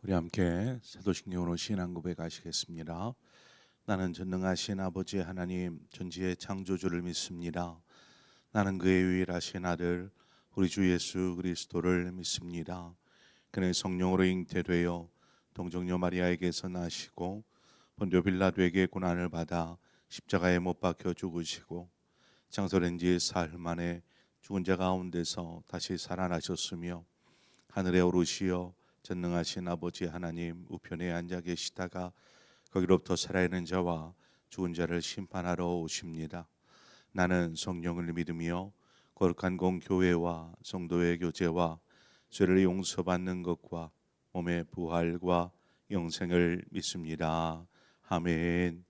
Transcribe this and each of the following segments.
우리 함께 사도신경으로 신앙 고백하시겠습니다. 나는 전능하신 아버지 하나님 전지의 창조주를 믿습니다. 나는 그의 유일하신 아들 우리 주 예수 그리스도를 믿습니다. 그는 성령으로 잉태되어 동정녀 마리아에게서 나시고 본디오 빌라도에게 고난을 받아 십자가에 못 박혀 죽으시고 장설한 지 사흘 만에 죽은 자 가운데서 다시 살아나셨으며 하늘에 오르시어 전능하신 아버지 하나님 우편에 앉아 계시다가 거기로부터 살아있는 자와 죽은 자를 심판하러 오십니다. 나는 성령을 믿으며 거룩한 공교회와 성도의 교제와 죄를 용서받는 것과 몸의 부활과 영생을 믿습니다. 아멘.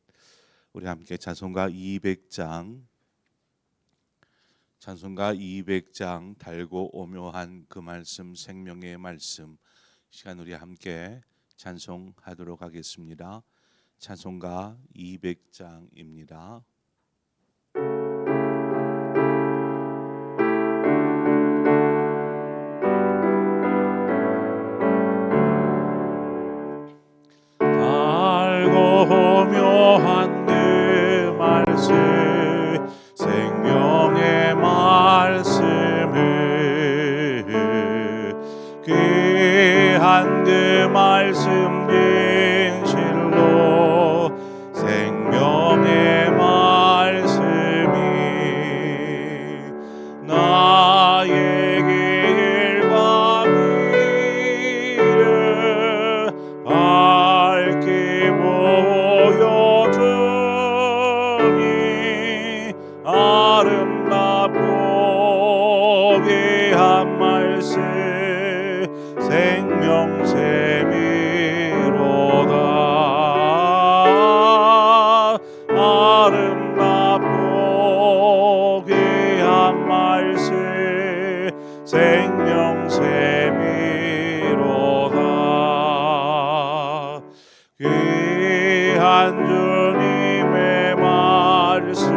우리 함께 찬송가 200장 달고 오묘한 그 말씀 생명의 말씀 시간 우리 함께 찬송하도록 하겠습니다. 찬송가 200장입니다. 달고 오묘한 그 말씀 생명의 말씀을 귀한 그 말씀 진실로 생명의 말씀이 나에게 일과 미를 밝게 보여주니 아름답고 귀한 말씀 생명샘이로다. 아름답고 귀한 말씀 생명샘이로다. 귀한 주님의 말씀을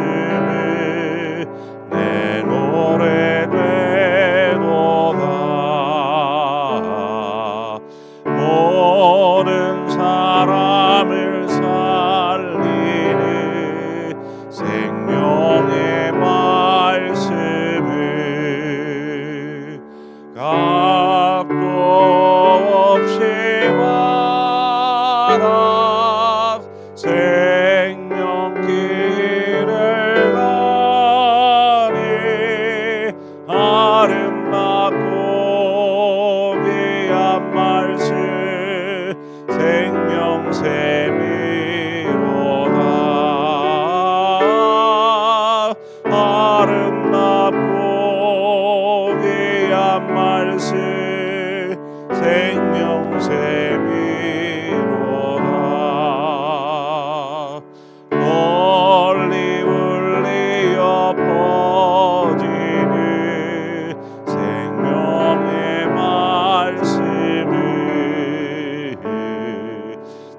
내 노래 되도다. 모든 사람을 살리는 생명의 말씀을 각도 없이 말아 생명길을 가니 아름답고 귀한 말씀 생명샘이로다. 아름답고 귀한 말씀 생명샘이로다. 널리 울리어 퍼지는 생명의 말씀을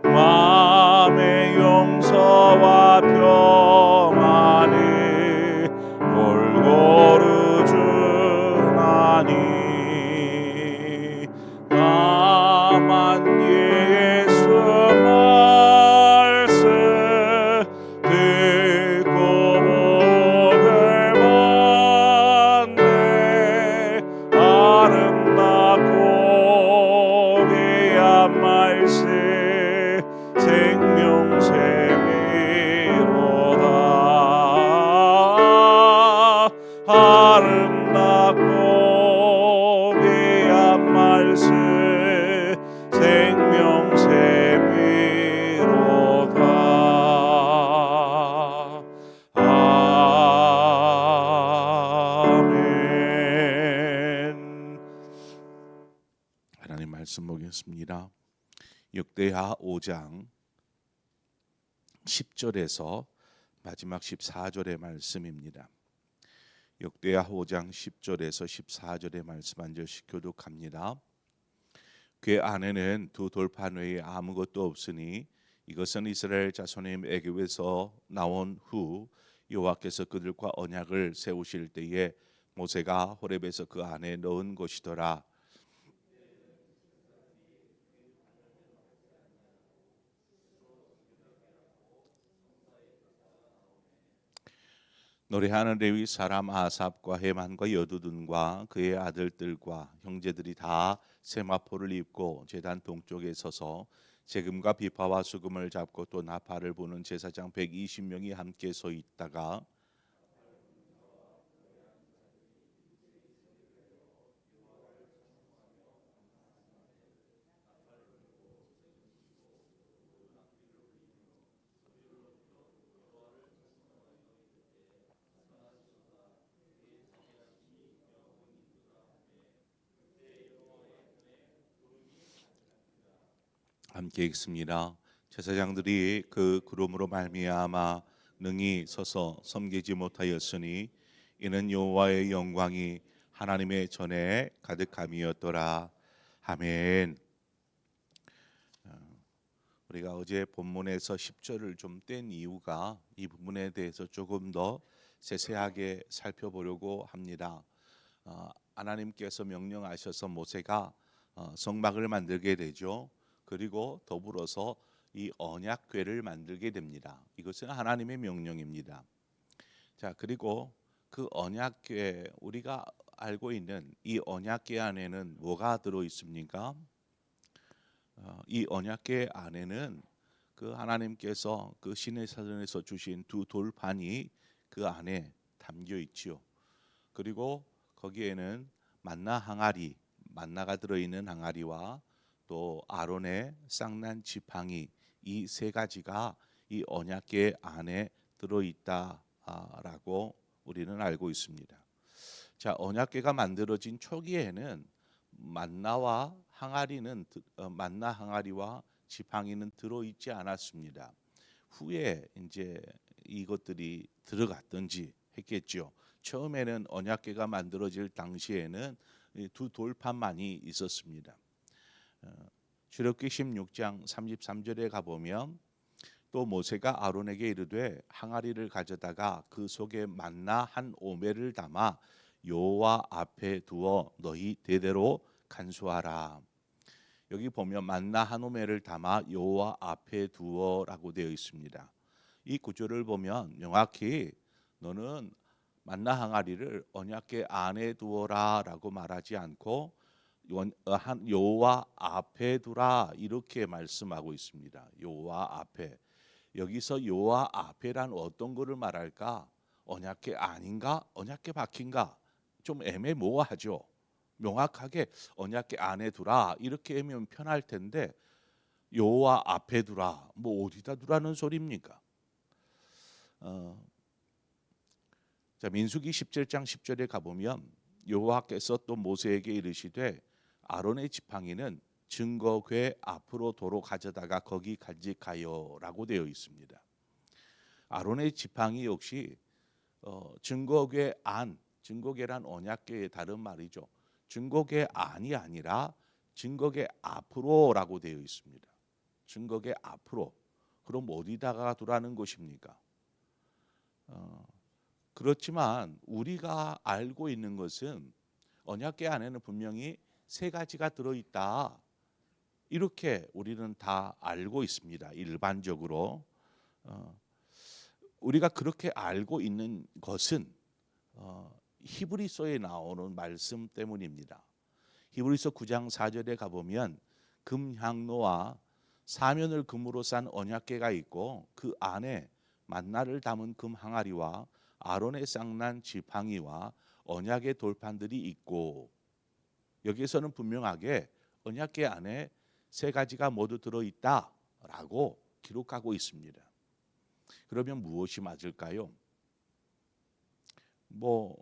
마음의 용서와 평안을 골고루 주나니 다만 예수 말씀 듣고 복을 받네. 아름답고 귀한 말씀 생명샘이로다. 아름답고 귀한 말씀 생명샘이로다. 아멘. 하나님 말씀 보겠습니다. 역대하 5장 10절에서 마지막 14절의 말씀입니다. 역대하 5장 10절에서 14절의 말씀 한 절씩 교독합니다. 그 안에는 두 돌판 외에 아무것도 없으니 이것은 이스라엘 자손의 애굽에서 나온 후 여호와께서 그들과 언약을 세우실 때에 모세가 호렙에서 그 안에 넣은 것이더라. 노래하는 레위 사람 아삽과 헤만과 여두둔과 그의 아들들과 형제들이 다 세마포를 입고 제단 동쪽에 서서 재금과 비파와 수금을 잡고 또 나팔을 부는 제사장 120명이 함께 서 있다가 함께 읽습니다. 제사장들이 그 구름으로 말미암아 능히 서서 섬기지 못하였으니 이는 여호와의 영광이 하나님의 전에 가득함이었더라. 아멘. 우리가 어제 본문에서 10절을 좀 뗀 이유가 이 부분에 대해서 조금 더 세세하게 살펴보려고 합니다. 하나님께서 명령하셔서 모세가 성막을 만들게 되죠. 그리고 더불어서 이 언약궤를 만들게 됩니다. 이것은 하나님의 명령입니다. 자, 그리고 그 언약궤, 우리가 알고 있는 이 언약궤 안에는 뭐가 들어 있습니까? 이 언약궤 안에는 그 하나님께서 그 시내 사전에서 주신 두 돌판이 그 안에 담겨 있지요. 그리고 거기에는 만나 항아리, 만나가 들어있는 항아리와 또 아론의 쌍난 지팡이, 이 세 가지가 이 언약궤 안에 들어있다라고 우리는 알고 있습니다. 자, 언약궤가 만들어진 초기에는 만나와 항아리는 만나 항아리와 지팡이는 들어있지 않았습니다. 후에 이제 이것들이 들어갔든지 했겠죠. 처음에는 언약궤가 만들어질 당시에는 이 두 돌판만이 있었습니다. 출애굽기 16장 33절에 가보면 또 모세가 아론에게 이르되 항아리를 가져다가 그 속에 만나 한 오멜을 담아 여호와 앞에 두어 너희 대대로 간수하라. 여기 보면 만나 한 오멜을 담아 여호와 앞에 두어라고 되어 있습니다. 이 구절을 보면 명확히 너는 만나 항아리를 언약궤 안에 두어라라고 말하지 않고 여호와 앞에 두라 이렇게 말씀하고 있습니다. 여호와 앞에. 여기서 여호와 앞에란 어떤 거를 말할까? 언약궤 아닌가? 언약궤 박힌가? 좀 애매모호하죠. 명확하게 언약궤 안에 두라 이렇게 하면 편할 텐데 여호와 앞에 두라 뭐 어디다 두라는 소리입니까? 자, 민수기 17장 10절에 가보면 여호와께서 또 모세에게 이르시되 아론의 지팡이는 증거궤 앞으로 도로 가져다가 거기 간직하여라고 되어 있습니다. 아론의 지팡이 역시 증거궤 안, 증거궤란 언약궤의 다른 말이죠. 증거궤 안이 아니라 증거궤 앞으로라고 되어 있습니다. 증거궤 앞으로. 그럼 어디다가 두라는 것입니까? 그렇지만 우리가 알고 있는 것은 언약궤 안에는 분명히 세 가지가 들어있다. 이렇게 우리는 다 알고 있습니다. 일반적으로 우리가 그렇게 알고 있는 것은 히브리서에 나오는 말씀 때문입니다. 히브리서 9장 4절에 가보면 금향로와 사면을 금으로 싼 언약궤가 있고 그 안에 만나를 담은 금 항아리와 아론의 쌍난 지팡이와 언약의 돌판들이 있고 여기에서는 분명하게 언약궤 안에 세 가지가 모두 들어있다라고 기록하고 있습니다. 그러면 무엇이 맞을까요? 뭐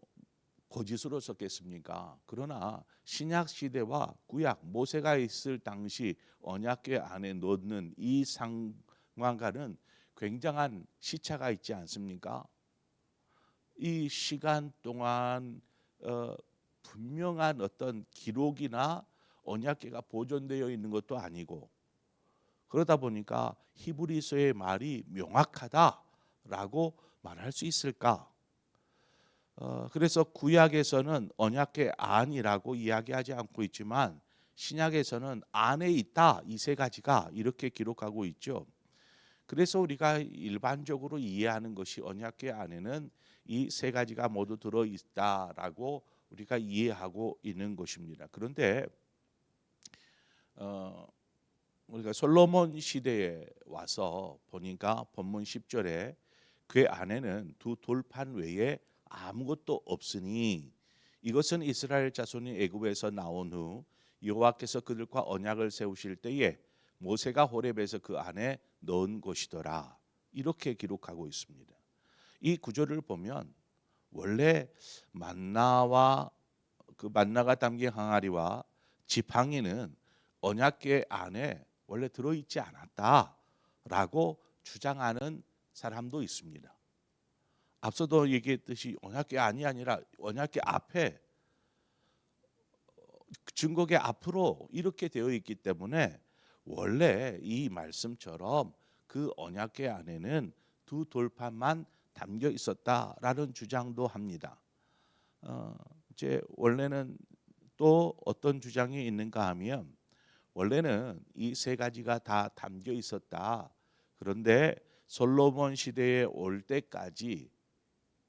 거짓으로 썼겠습니까? 그러나 신약 시대와 구약 모세가 있을 당시 언약궤 안에 넣는 이 상황과는 굉장한 시차가 있지 않습니까? 이 시간 동안 분명한 어떤 기록이나 언약궤가 보존되어 있는 것도 아니고 그러다 보니까 히브리서의 말이 명확하다라고 말할 수 있을까? 그래서 구약에서는 언약궤 안이라고 이야기하지 않고 있지만 신약에서는 안에 있다 이 세 가지가 이렇게 기록하고 있죠. 그래서 우리가 일반적으로 이해하는 것이 언약궤 안에는 이 세 가지가 모두 들어 있다라고 우리가 이해하고 있는 것입니다. 그런데 어, 우리가 솔로몬 시대에 와서 보니까 본문 10절에 그 안에는 두 돌판 외에 아무것도 없으니 이것은 이스라엘 자손이 애굽에서 나온 후 여호와께서 그들과 언약을 세우실 때에 모세가 호렙에서 그 안에 넣은 것이더라. 이렇게 기록하고 있습니다. 이 구절을 보면 원래 만나와 그 만나가 담긴 항아리와 지팡이는 언약궤 안에 원래 들어있지 않았다라고 주장하는 사람도 있습니다. 앞서도 얘기했듯이 언약궤 안이 아니라 언약궤 앞에 증거궤 앞으로 이렇게 되어 있기 때문에 원래 이 말씀처럼 그 언약궤 안에는 두 돌판만 담겨 있었다라는 주장도 합니다. 이제 원래는 또 어떤 주장이 있는가 하면 원래는 이 세 가지가 다 담겨 있었다. 그런데 솔로몬 시대에 올 때까지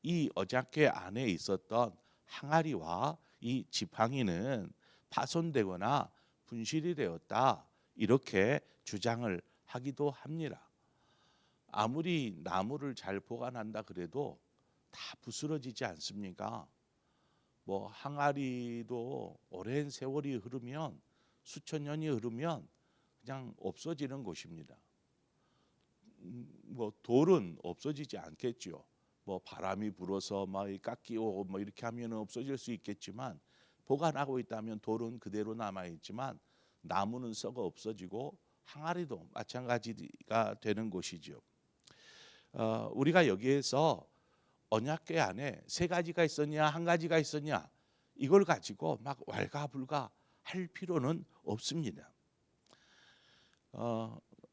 이 언약궤 안에 있었던 항아리와 이 지팡이는 파손되거나 분실이 되었다. 이렇게 주장을 하기도 합니다. 아무리 나무를 잘 보관한다 그래도 다 부스러지지 않습니까? 뭐 항아리도 오랜 세월이 흐르면 수천 년이 흐르면 그냥 없어지는 것입니다. 뭐 돌은 없어지지 않겠죠. 뭐 바람이 불어서 막 깎이고 뭐 이렇게 하면 없어질 수 있겠지만 보관하고 있다면 돌은 그대로 남아 있지만 나무는 썩어 없어지고 항아리도 마찬가지가 되는 것이죠. 우리가 여기에서 언약궤 안에 세 가지가 있었냐 한 가지가 있었냐 이걸 가지고 막 왈가불가 할 필요는 없습니다.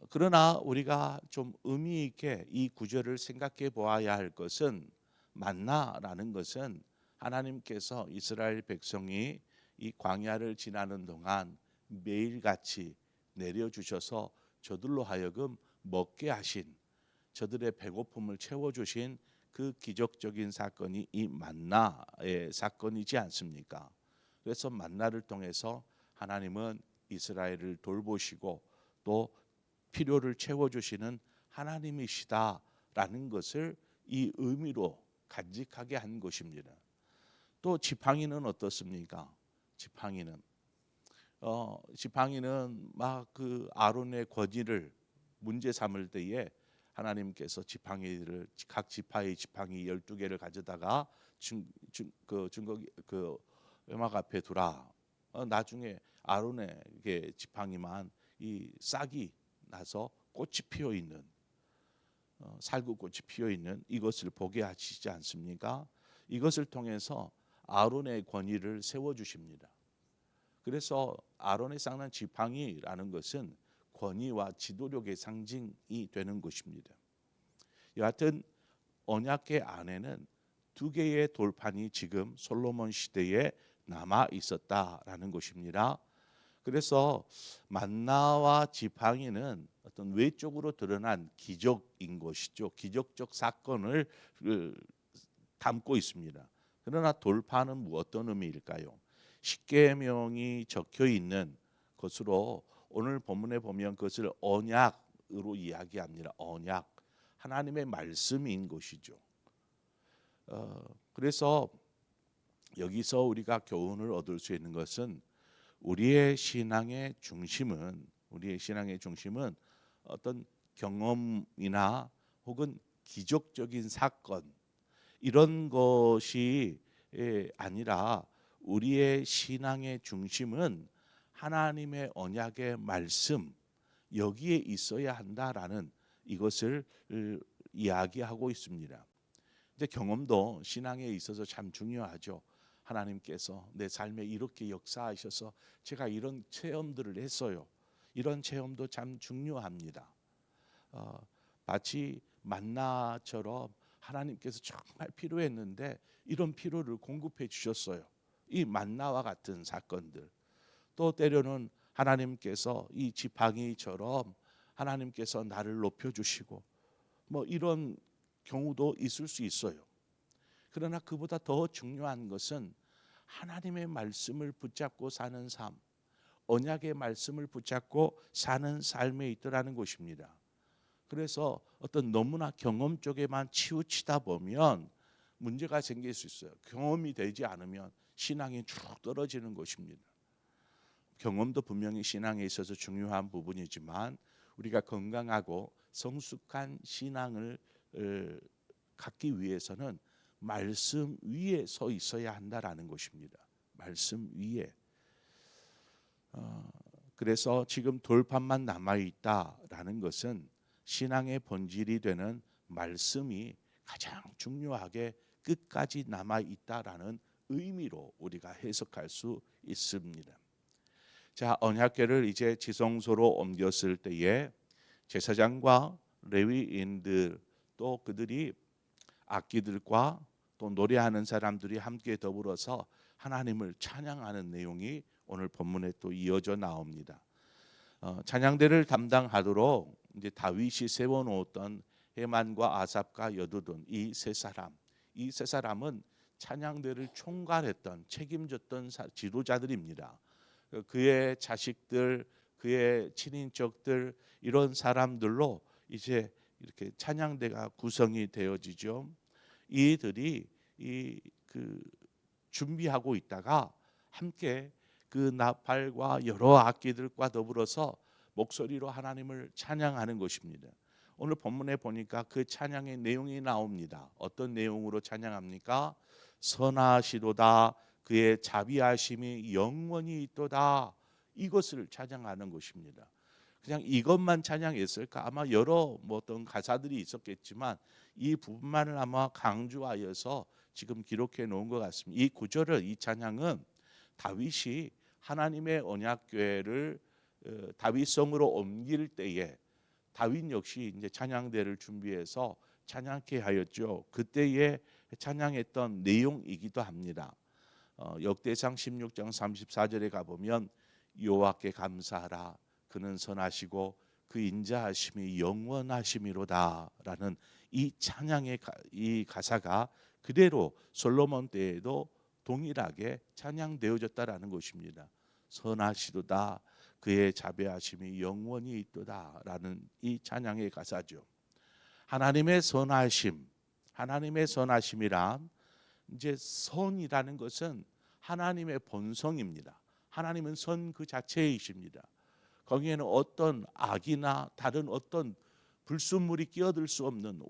그러나 우리가 좀 의미 있게 이 구절을 생각해 보아야 할 것은 만나라는 것은 하나님께서 이스라엘 백성이 이 광야를 지나는 동안 매일같이 내려주셔서 저들로 하여금 먹게 하신 저들의 배고픔을 채워주신 그 기적적인 사건이 이 만나의 사건이지 않습니까? 그래서 만나를 통해서 하나님은 이스라엘을 돌보시고 또 필요를 채워주시는 하나님이시다라는 것을 이 의미로 간직하게 한 것입니다. 또 지팡이는 어떻습니까? 지팡이는 막 그 아론의 권위를 문제 삼을 때에 하나님께서 지팡이를 각 지파의 지팡이 12개를 가져다가 그 외막 앞에 두라. 나중에 아론의 지팡이만 이 싹이 나서 꽃이 피어 있는 살구꽃이 피어 있는 이것을 보게 하시지 않습니까? 이것을 통해서 아론의 권위를 세워 주십니다. 그래서 아론의 쌍난 지팡이라는 것은 권위와 지도력의 상징이 되는 것입니다. 여하튼 언약궤 안에는 두 개의 돌판이 지금 솔로몬 시대에 남아 있었다라는 것입니다. 그래서 만나와 지팡이는 어떤 외적으로 드러난 기적인 것이죠. 기적적 사건을 담고 있습니다. 그러나 돌판은 어떤 의미일까요? 십계명이 적혀 있는 것으로 오늘 본문에 보면 그것을 언약으로 이야기합니다. 언약, 하나님의 말씀인 것이죠. 그래서 여기서 우리가 교훈을 얻을 수 있는 것은 우리의 신앙의 중심은 어떤 경험이나 혹은 기적적인 사건 이런 것이 아니라 우리의 신앙의 중심은 하나님의 언약의 말씀 여기에 있어야 한다라는 이것을 이야기하고 있습니다. 이제 경험도 신앙에 있어서 참 중요하죠. 하나님께서 내 삶에 이렇게 역사하셔서 제가 이런 체험들을 했어요. 이런 체험도 참 중요합니다. 마치 만나처럼 하나님께서 정말 필요했는데 이런 필요를 공급해 주셨어요. 이 만나와 같은 사건들. 또 때로는 하나님께서 이 지팡이처럼 하나님께서 나를 높여주시고 뭐 이런 경우도 있을 수 있어요. 그러나 그보다 더 중요한 것은 하나님의 말씀을 붙잡고 사는 삶, 언약의 말씀을 붙잡고 사는 삶에 있더라는 것입니다. 그래서 어떤 너무나 경험 쪽에만 치우치다 보면 문제가 생길 수 있어요. 경험이 되지 않으면 신앙이 쭉 떨어지는 것입니다. 경험도 분명히 신앙에 있어서 중요한 부분이지만 우리가 건강하고 성숙한 신앙을 갖기 위해서는 말씀 위에 서 있어야 한다라는 것입니다. 말씀 위에. 그래서 지금 돌판만 남아있다라는 것은 신앙의 본질이 되는 말씀이 가장 중요하게 끝까지 남아있다라는 의미로 우리가 해석할 수 있습니다. 자, 언약궤를 이제 지성소로 옮겼을 때에 제사장과 레위인들 또 그들이 악기들과 또 노래하는 사람들이 함께 더불어서 하나님을 찬양하는 내용이 오늘 본문에 또 이어져 나옵니다. 찬양대를 담당하도록 이제 다윗이 세워놓았던 헤만과 아삽과 여두둔 이 세 사람은 찬양대를 총괄했던 책임졌던 지도자들입니다. 그의 자식들, 그의 친인척들 이런 사람들로 이제 이렇게 찬양대가 구성이 되어지죠. 이들이 준비하고 있다가 함께 그 나팔과 여러 악기들과 더불어서 목소리로 하나님을 찬양하는 것입니다. 오늘 본문에 보니까 그 찬양의 내용이 나옵니다. 어떤 내용으로 찬양합니까? 선하시도다 그의 자비하심이 영원히 있도다. 이것을 찬양하는 것입니다. 그냥 이것만 찬양했을까? 아마 여러 어떤 가사들이 있었겠지만 이 부분만을 아마 강조하여서 지금 기록해 놓은 것 같습니다. 이 구절을, 이 찬양은 다윗이 하나님의 언약궤를 다윗성으로 옮길 때에 다윗 역시 이제 찬양대를 준비해서 찬양케 하였죠. 그때에 찬양했던 내용이기도 합니다. 역대상 16장 34절에 가보면 여호와께 감사하라 그는 선하시고 그 인자하심이 영원하심이로다라는 이 찬양의 이 가사가 그대로 솔로몬 때에도 동일하게 찬양되어졌다라는 것입니다. 선하시도다 그의 자비하심이 영원히 있도다라는 이 찬양의 가사죠. 하나님의 선하심이란 이제 선이라는 것은 하나님의 본성입니다. 하나님은 선 그 자체이십니다. 거기에는 어떤 악이나 다른 어떤 불순물이 끼어들 수 없는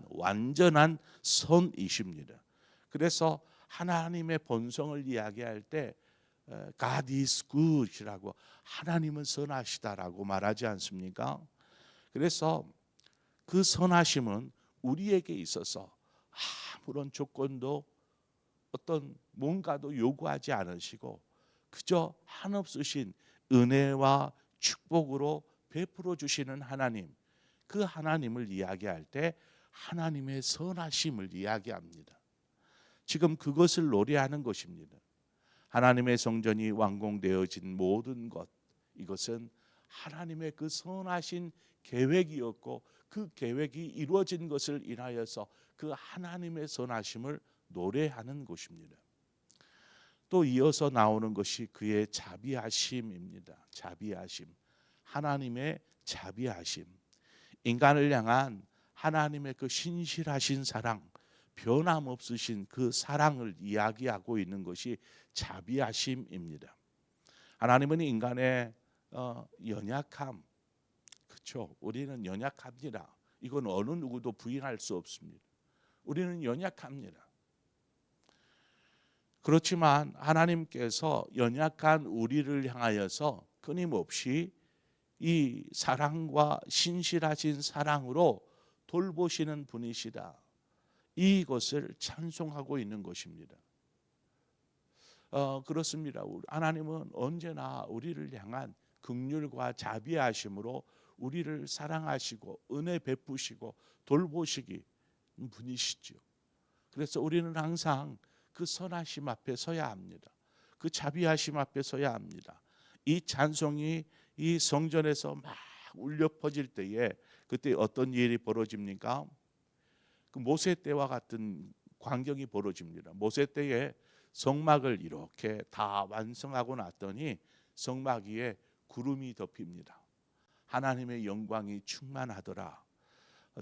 완전한 선이십니다. 그래서 하나님의 본성을 이야기할 때 God is good이라고 하나님은 선하시다라고 말하지 않습니까? 그래서 그 선하심은 우리에게 있어서 아무런 조건도 어떤 뭔가도 요구하지 않으시고 그저 한없으신 은혜와 축복으로 베풀어 주시는 하나님, 그 하나님을 이야기할 때 하나님의 선하심을 이야기합니다. 지금 그것을 노래하는 것입니다. 하나님의 성전이 완공되어진 모든 것, 이것은 하나님의 그 선하신 계획이었고 그 계획이 이루어진 것을 인하여서 그 하나님의 선하심을 노래하는 것입니다. 또 이어서 나오는 것이 그의 자비하심입니다. 자비하심, 하나님의 자비하심, 인간을 향한 하나님의 그 신실하신 사랑, 변함없으신 그 사랑을 이야기하고 있는 것이 자비하심입니다. 하나님은 인간의 연약함, 그렇죠? 우리는 연약합니다. 이건 어느 누구도 부인할 수 없습니다. 우리는 연약합니다. 그렇지만 하나님께서 연약한 우리를 향하여서 끊임없이 이 사랑과 신실하신 사랑으로 돌보시는 분이시다. 이것을 찬송하고 있는 것입니다. 그렇습니다. 하나님은 언제나 우리를 향한 긍휼과 자비하심으로 우리를 사랑하시고 은혜 베푸시고 돌보시기 분이시죠. 그래서 우리는 항상 그 선하심 앞에 서야 합니다. 그 자비하심 앞에 서야 합니다. 이 찬송이 이 성전에서 막 울려 퍼질 때에 그때 어떤 일이 벌어집니까? 그 모세 때와 같은 광경이 벌어집니다. 모세 때에 성막을 이렇게 다 완성하고 났더니 성막 위에 구름이 덮입니다. 하나님의 영광이 충만하더라.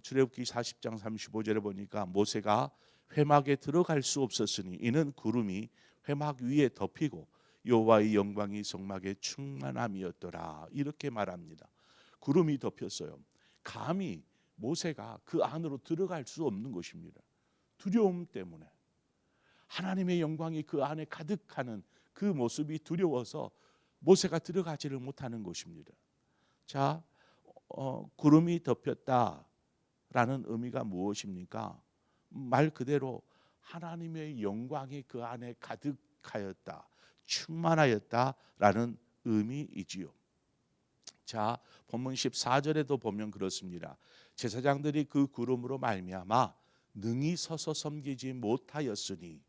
출애굽기 40장 35절에 보니까 모세가 회막에 들어갈 수 없었으니 이는 구름이 회막 위에 덮이고 여호와의 영광이 성막에 충만함이었더라. 이렇게 말합니다. 구름이 덮였어요. 감히 모세가 그 안으로 들어갈 수 없는 것입니다. 두려움 때문에 하나님의 영광이 그 안에 가득하는 그 모습이 두려워서 모세가 들어가지를 못하는 것입니다. 자, 구름이 덮였다라는 의미가 무엇입니까? 말 그대로 하나님의 영광이 그 안에 가득하였다, 충만하였다라는 의미이지요. 자, 본문 14절에도 보면 그렇습니다. 제사장들이 그 구름으로 말미암아 능히 서서 섬기지 못하였으니,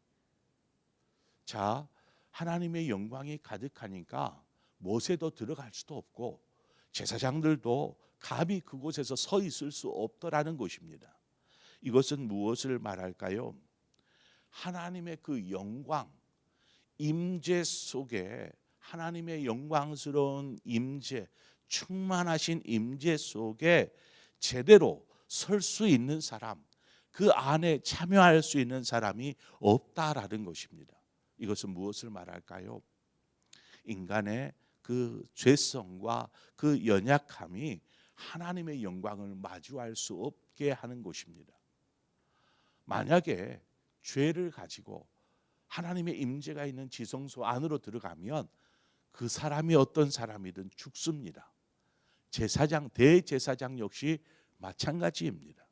자, 하나님의 영광이 가득하니까 모세도 들어갈 수도 없고 제사장들도 감히 그곳에서 서 있을 수 없더라는 것입니다. 이것은 무엇을 말할까요? 하나님의 그 영광, 임재 속에, 하나님의 영광스러운 임재, 충만하신 임재 속에 제대로 설 수 있는 사람, 그 안에 참여할 수 있는 사람이 없다라는 것입니다. 이것은 무엇을 말할까요? 인간의 그 죄성과 그 연약함이 하나님의 영광을 마주할 수 없게 하는 것입니다. 만약에 죄를 가지고 하나님의 임재가 있는 지성소 안으로 들어가면 그 사람이 어떤 사람이든 죽습니다. 제사장, 대제사장 역시 마찬가지입니다.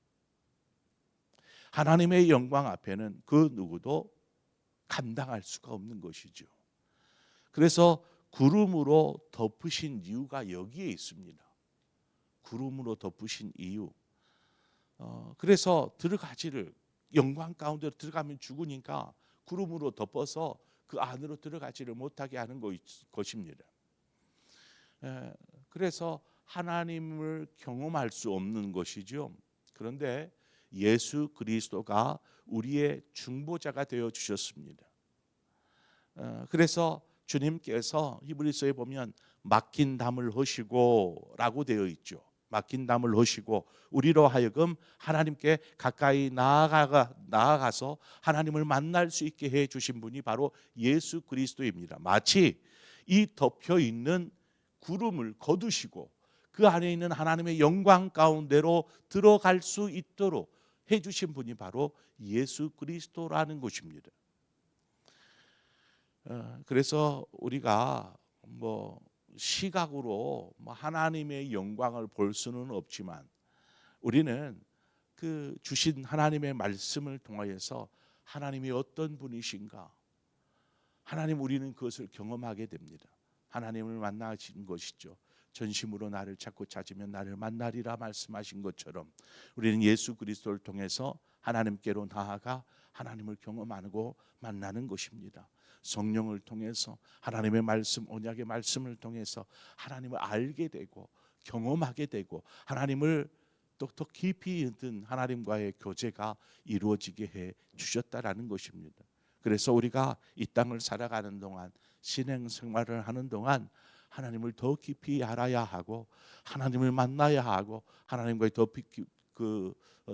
하나님의 영광 앞에는 그 누구도 감당할 수가 없는 것이죠. 그래서 구름으로 덮으신 이유가 여기에 있습니다. 구름으로 덮으신 이유. 그래서 들어가지를, 영광 가운데로 들어가면 죽으니까 구름으로 덮어서 그 안으로 들어가지를 못하게 하는 것입니다. 그래서 하나님을 경험할 수 없는 것이죠. 그런데 예수 그리스도가 우리의 중보자가 되어 주셨습니다. 그래서 주님께서 히브리서에 보면 막힌 담을 허시고 라고 되어 있죠. 막힌 담을 허시고 우리로 하여금 하나님께 가까이 나아가서 하나님을 만날 수 있게 해 주신 분이 바로 예수 그리스도입니다. 마치 이 덮여 있는 구름을 거두시고 그 안에 있는 하나님의 영광 가운데로 들어갈 수 있도록 해 주신 분이 바로 예수 그리스도라는 것입니다. 그래서 우리가 시각으로 하나님의 영광을 볼 수는 없지만 우리는 그 주신 하나님의 말씀을 통하여서 하나님이 어떤 분이신가, 하나님, 우리는 그것을 경험하게 됩니다. 하나님을 만나신 것이죠. 전심으로 나를 찾고 찾으면 나를 만나리라 말씀하신 것처럼 우리는 예수 그리스도를 통해서 하나님께로 나아가 하나님을 경험하고 만나는 것입니다. 성령을 통해서 하나님의 말씀, 언약의 말씀을 통해서 하나님을 알게 되고 경험하게 되고 하나님을 더 깊이 있는 하나님과의 교제가 이루어지게 해 주셨다라는 것입니다. 그래서 우리가 이 땅을 살아가는 동안, 신앙 생활을 하는 동안 하나님을 더 깊이 알아야 하고 하나님을 만나야 하고 하나님과의 더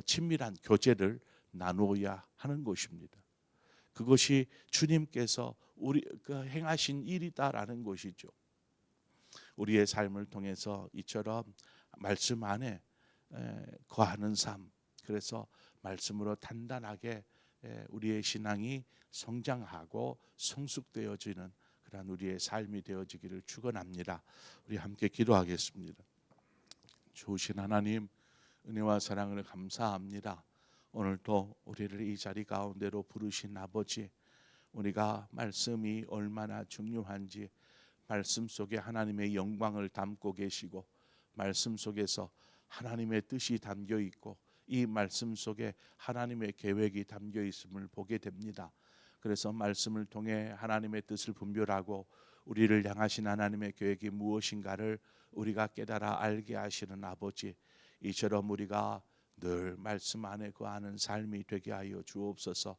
친밀한 교제를 나누어야 하는 것입니다. 그것이 주님께서 우리 행하신 일이다라는 것이죠. 우리의 삶을 통해서 이처럼 말씀 안에 거하는 삶, 그래서 말씀으로 단단하게 우리의 신앙이 성장하고 성숙되어지는 그런 우리의 삶이 되어지기를 축원합니다. 우리 함께 기도하겠습니다. 좋으신 하나님, 은혜와 사랑을 감사합니다. 오늘도 우리를 이 자리 가운데로 부르신 아버지, 우리가 말씀이 얼마나 중요한지, 말씀 속에 하나님의 영광을 담고 계시고 말씀 속에서 하나님의 뜻이 담겨 있고 이 말씀 속에 하나님의 계획이 담겨 있음을 보게 됩니다. 그래서 말씀을 통해 하나님의 뜻을 분별하고 우리를 향하신 하나님의 계획이 무엇인가를 우리가 깨달아 알게 하시는 아버지, 이처럼 우리가 늘 말씀 안에 거하는 삶이 되게 하여 주옵소서.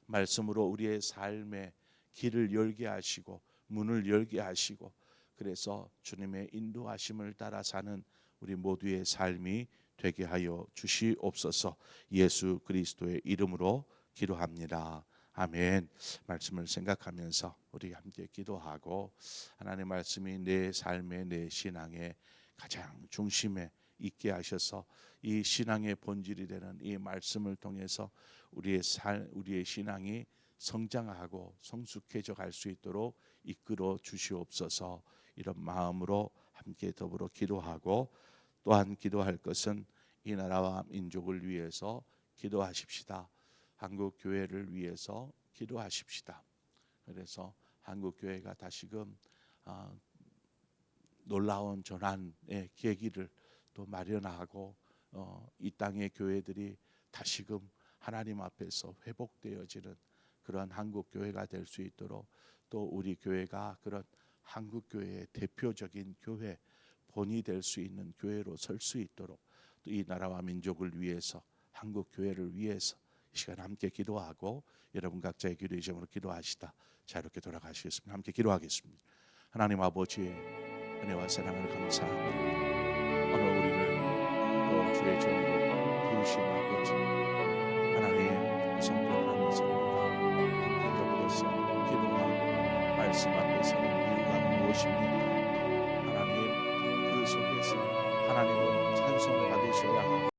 말씀으로 우리의 삶의 길을 열게 하시고 문을 열게 하시고, 그래서 주님의 인도하심을 따라 사는 우리 모두의 삶이 되게 하여 주시옵소서. 예수 그리스도의 이름으로 기도합니다. 아멘. 말씀을 생각하면서 우리 함께 기도하고, 하나님의 말씀이 내 삶의, 내 신앙의 가장 중심에 있게 하셔서 이 신앙의 본질이 되는 이 말씀을 통해서 우리의 신앙이 성장하고 성숙해져 갈 수 있도록 이끌어 주시옵소서. 이런 마음으로 함께 더불어 기도하고, 또한 기도할 것은 이 나라와 민족을 위해서 기도하십시다. 한국 교회를 위해서 기도하십시다. 그래서 한국 교회가 다시금 놀라운 전환의 계기를 또 마련하고, 이 땅의 교회들이 다시금 하나님 앞에서 회복되어지는 그런 한국 교회가 될 수 있도록, 또 우리 교회가 그런 한국 교회의 대표적인 교회, 본이 될 수 있는 교회로 설 수 있도록, 또 이 나라와 민족을 위해서, 한국 교회를 위해서 이 시간 함께 기도하고, 여러분 각자의 기도의 제목으로 기도하시다 자유롭게 돌아가시겠습니다. 함께 기도하겠습니다. 하나님 아버지, 은혜와 사랑을 감사합니다. 오늘 우리를 또 주의 종으로 부르신 아버지 하나님, 성령 안에서 우리가 함께 더불어서 기도하고 말씀 앞에 서는 이유가 무엇입니까? 하나님, 그 속에서 하나님을 찬송받으셔야 하고